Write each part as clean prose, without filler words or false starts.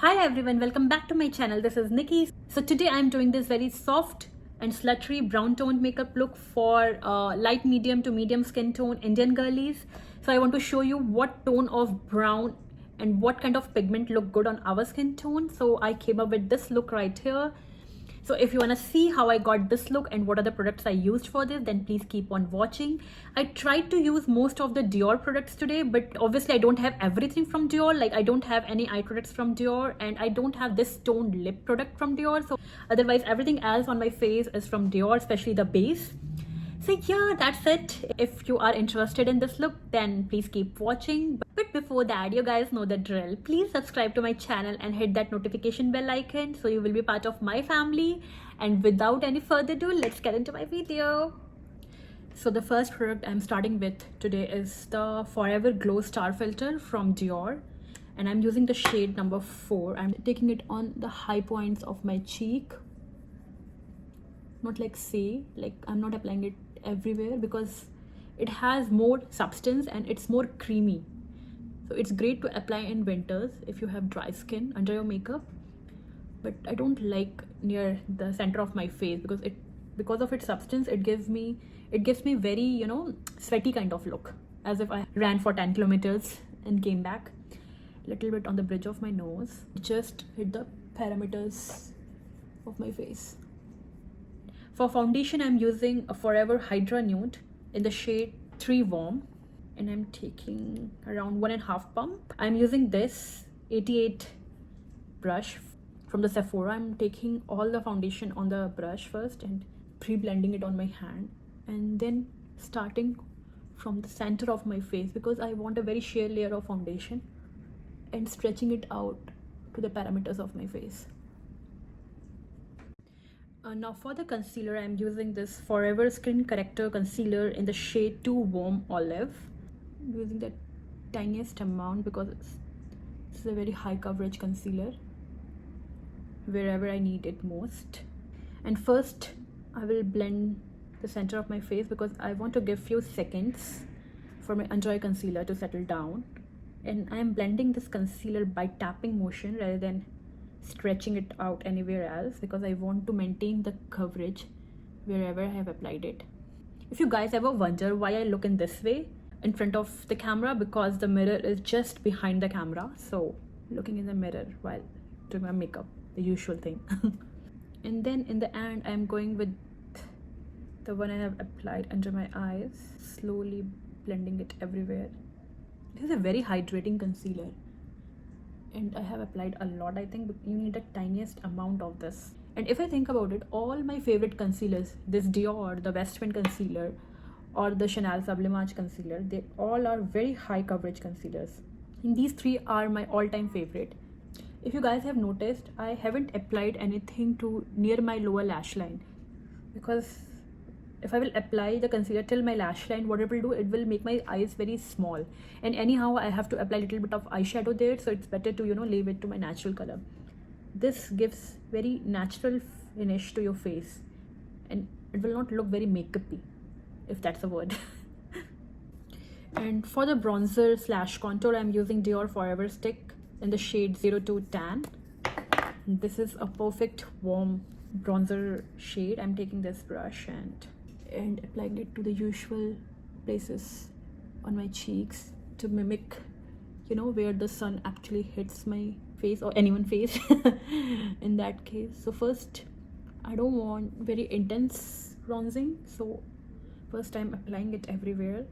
Hi everyone, welcome back to my channel. This is Nikki. So today I'm doing this very soft and sluttery brown toned makeup look for light medium to medium skin tone Indian girlies. So I want to show you what tone of brown and what kind of pigment look good on our skin tone. So I came up with this look right here. So if you want to see how I got this look and what are the products I used for this, then please keep on watching. I tried to use most of the Dior products today, but obviously I don't have everything from Dior. Like I don't have any eye products from Dior and I don't have this toned lip product from Dior. So otherwise everything else on my face is from Dior, especially the base. So yeah, that's it. If you are interested in this look, then please keep watching. But before that, you guys know the drill. Please subscribe to my channel and hit that notification bell icon so you will be part of my family. And without any further ado, let's get into my video. So the first product I'm starting with today is the Forever Glow Star Filter from Dior. And I'm using the shade number 4. I'm taking it on the high points of my cheek. Not like I'm not applying it everywhere because it has more substance and it's more creamy. So it's great to apply in winters if you have dry skin under your makeup. But I don't like near the center of my face because of its substance. It gives me very, sweaty kind of look, as if I ran for 10 kilometers and came back. Little bit on the bridge of my nose, just hit the perimeters of my face. For foundation, I'm using a Forever Hydra Nude in the shade 3 Warm. And I'm taking around 1.5 pump. I'm using this 88 brush from the Sephora. I'm taking all the foundation on the brush first and pre-blending it on my hand. And then starting from the center of my face because I want a very sheer layer of foundation and stretching it out to the perimeters of my face. Now for the concealer, I'm using this Forever Skin Corrector Concealer in the shade 2 Warm Olive. I'm using the tiniest amount because it's a very high coverage concealer wherever I need it most. And first, I will blend the center of my face because I want to give few seconds for my under eye concealer to settle down. And I am blending this concealer by tapping motion rather than stretching it out anywhere else because I want to maintain the coverage wherever I have applied it. If you guys ever wonder why I look in this way in front of the camera, because the mirror is just behind the camera, so looking in the mirror while doing my makeup, the usual thing. And then in the end, I'm going with the one I have applied under my eyes, slowly blending it everywhere. This is a very hydrating concealer and I have applied a lot. I think you need the tiniest amount of this. And if I think about it, all my favorite concealers, this Dior, the West Wind concealer, or the Chanel Sublimage concealer, they all are very high coverage concealers. And these three are my all-time favorite. If you guys have noticed, I haven't applied anything to near my lower lash line because if I will apply the concealer till my lash line, what it will do, it will make my eyes very small. And anyhow, I have to apply a little bit of eyeshadow there, so it's better to, leave it to my natural color. This gives very natural finish to your face and it will not look very makeup-y, if that's a word. And for the bronzer / contour, I'm using Dior Forever Stick in the shade 02 Tan. This is a perfect warm bronzer shade. I'm taking this brush and applying it to the usual places on my cheeks to mimic, where the sun actually hits my face or anyone's face in that case. So first, I don't want very intense bronzing, so first I'm applying it everywhere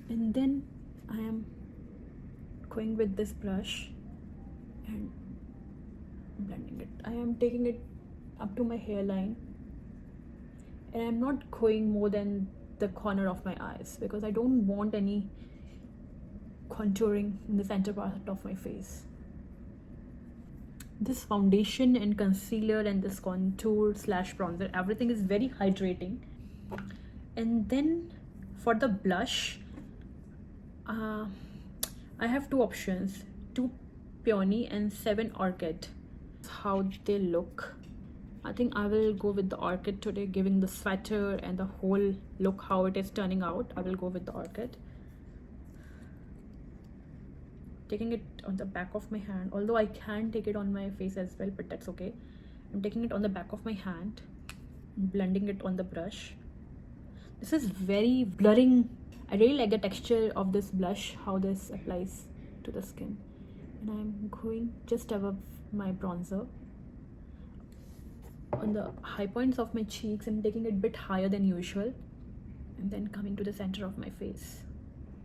and then I am going with this brush and blending it. I am taking it up to my hairline and I'm not going more than the corner of my eyes because I don't want any contouring in the center part of my face. This foundation and concealer and this contour / bronzer, everything is very hydrating. And then for the blush, I have two options, 2 Peony and 7 Orchid. How they look. I think I will go with the Orchid today, giving the sweater and the whole look how it is turning out. I will go with the Orchid. taking it on the back of my hand, although I can take it on my face as well, but that's okay. I'm taking it on the back of my hand, blending it on the brush. This is very blurring. I really like the texture of this blush, how this applies to the skin. And I'm going just above my bronzer on the high points of my cheeks and taking it a bit higher than usual, and then coming to the center of my face.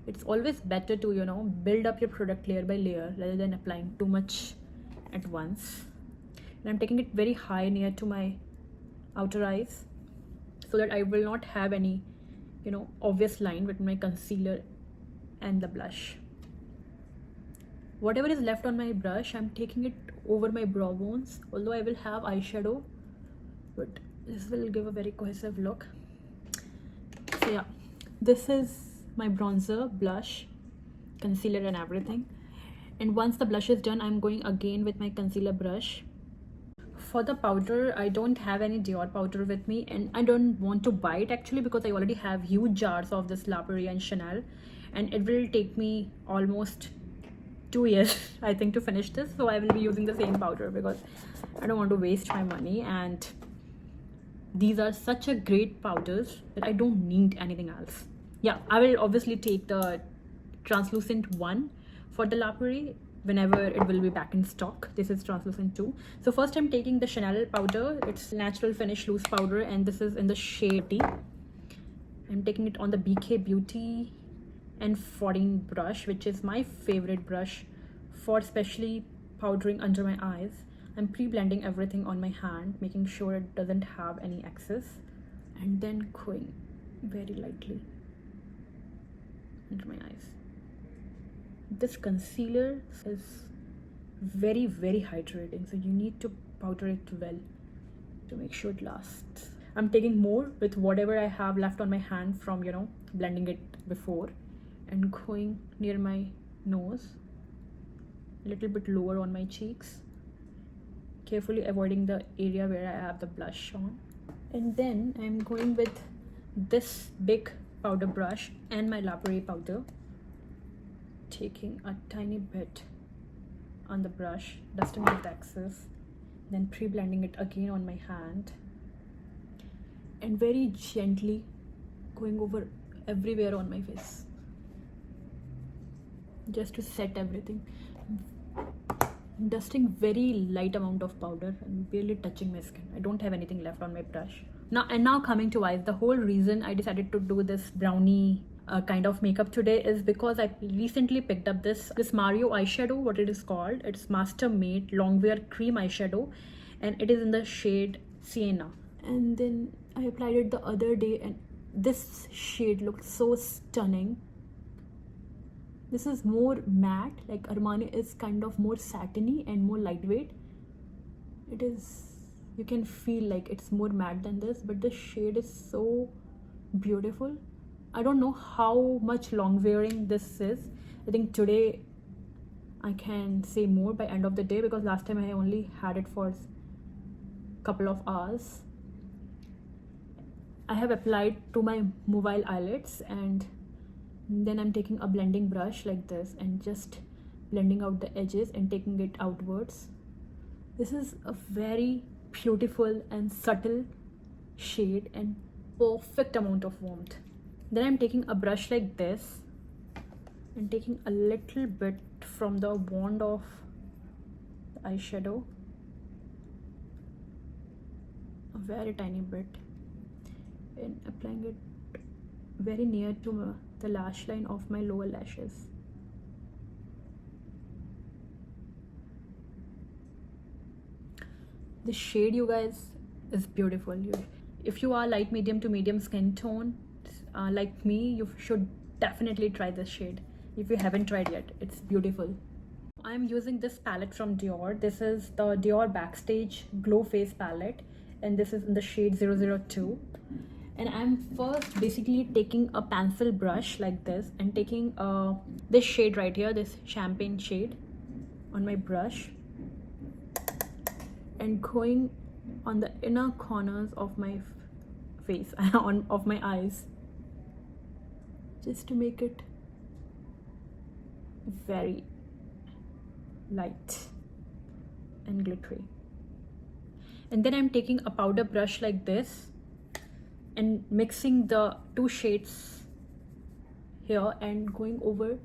It's always better to, you know, build up your product layer by layer rather than applying too much at once. And I'm taking it very high near to my outer eyes so that I will not have any, you know, obvious line between my concealer and the blush. Whatever is left on my brush, I'm taking it over my brow bones, although I will have eyeshadow, but this will give a very cohesive look. So yeah, this is my bronzer, blush, concealer and everything. And once the blush is done, I'm going again with my concealer brush. For the powder, I don't have any Dior powder with me, and I don't want to buy it actually because I already have huge jars of this La Prairie and Chanel, and it will take me almost 2 years I think to finish this. So I will be using the same powder because I don't want to waste my money, and these are such a great powders that I don't need anything else. Yeah, I will obviously take the translucent one for the La Prairie whenever it will be back in stock. This is translucent too. So first I'm taking the Chanel powder. It's natural finish loose powder, and this is in the shade T. I'm taking it on the BK Beauty N14 brush, which is my favorite brush for especially powdering under my eyes. I'm pre-blending everything on my hand, making sure it doesn't have any excess, and then going very lightly into my eyes. This concealer is very hydrating, so you need to powder it well to make sure it lasts. I'm taking more with whatever I have left on my hand from, you know, blending it before, and going near my nose, a little bit lower on my cheeks, carefully avoiding the area where I have the blush on. And then I'm going with this big powder brush and my La Prairie powder, taking a tiny bit on the brush, dusting off the excess, then pre-blending it again on my hand, and very gently going over everywhere on my face just to set everything. Dusting very light amount of powder and barely touching my skin. I don't have anything left on my brush. Now coming to eyes, the whole reason I decided to do this brownie kind of makeup today is because I recently picked up this Mario eyeshadow. What it is called, it's Master Made Longwear Cream eyeshadow, and it is in the shade Sienna. And then I applied it the other day, and this shade looked so stunning. This is more matte, like Armani is kind of more satiny and more lightweight. It is, you can feel like it's more matte than this, but the shade is so beautiful. I don't know how much long wearing this is. I think today I can say more by end of the day, because last time I only had it for a couple of hours. I have applied to my mobile eyelids, and then I'm taking a blending brush like this and just blending out the edges and taking it outwards. This is a very beautiful and subtle shade and perfect amount of warmth. Then I'm taking a brush like this and taking a little bit from the wand of the eyeshadow, a very tiny bit, and applying it very near to the lash line of my lower lashes. This shade, you guys, is beautiful. If you are light medium to medium skin tone like me, you should definitely try this shade if you haven't tried yet. It's beautiful. I'm using this palette from Dior. This is the Dior Backstage Glow Face palette, and this is in the shade 002. And I'm first basically taking a pencil brush like this and taking this shade right here, this champagne shade, on my brush, and going on the inner corners of my face, of my eyes, just to make it very light and glittery. And then I'm taking a powder brush like this and mixing the two shades here and going over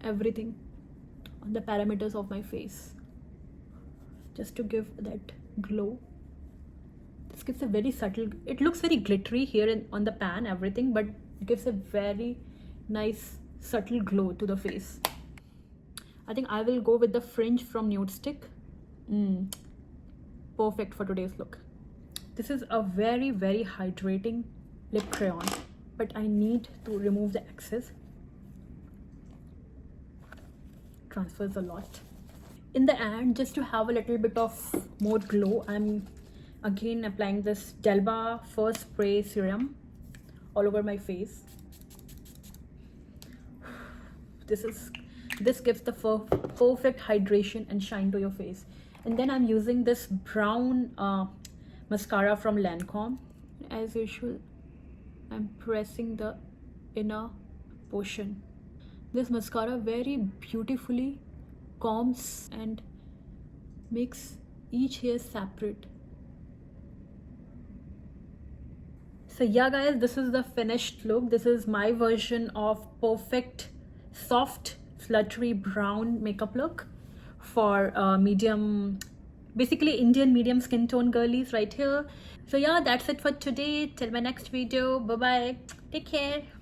everything on the parameters of my face, just to give that glow. This gives a very subtle, it looks very glittery here on the pan, everything, but it gives a very nice subtle glow to the face. I think I will go with the Fringe from Nudestix. Perfect for today's look. This is a very hydrating lip crayon, but I need to remove the excess. Transfers a lot. In the end, just to have a little bit of more glow, I'm again applying this Delba First Spray Serum all over my face. This gives the perfect hydration and shine to your face. And then I'm using this brown mascara from Lancome. As usual, I'm pressing the inner portion. This mascara very beautifully combs and makes each hair separate. So yeah guys, this is the finished look. This is my version of perfect soft fluttery brown makeup look for medium, basically Indian medium skin tone girlies right here. So yeah, that's it for today. Till my next video. Bye bye. Take care.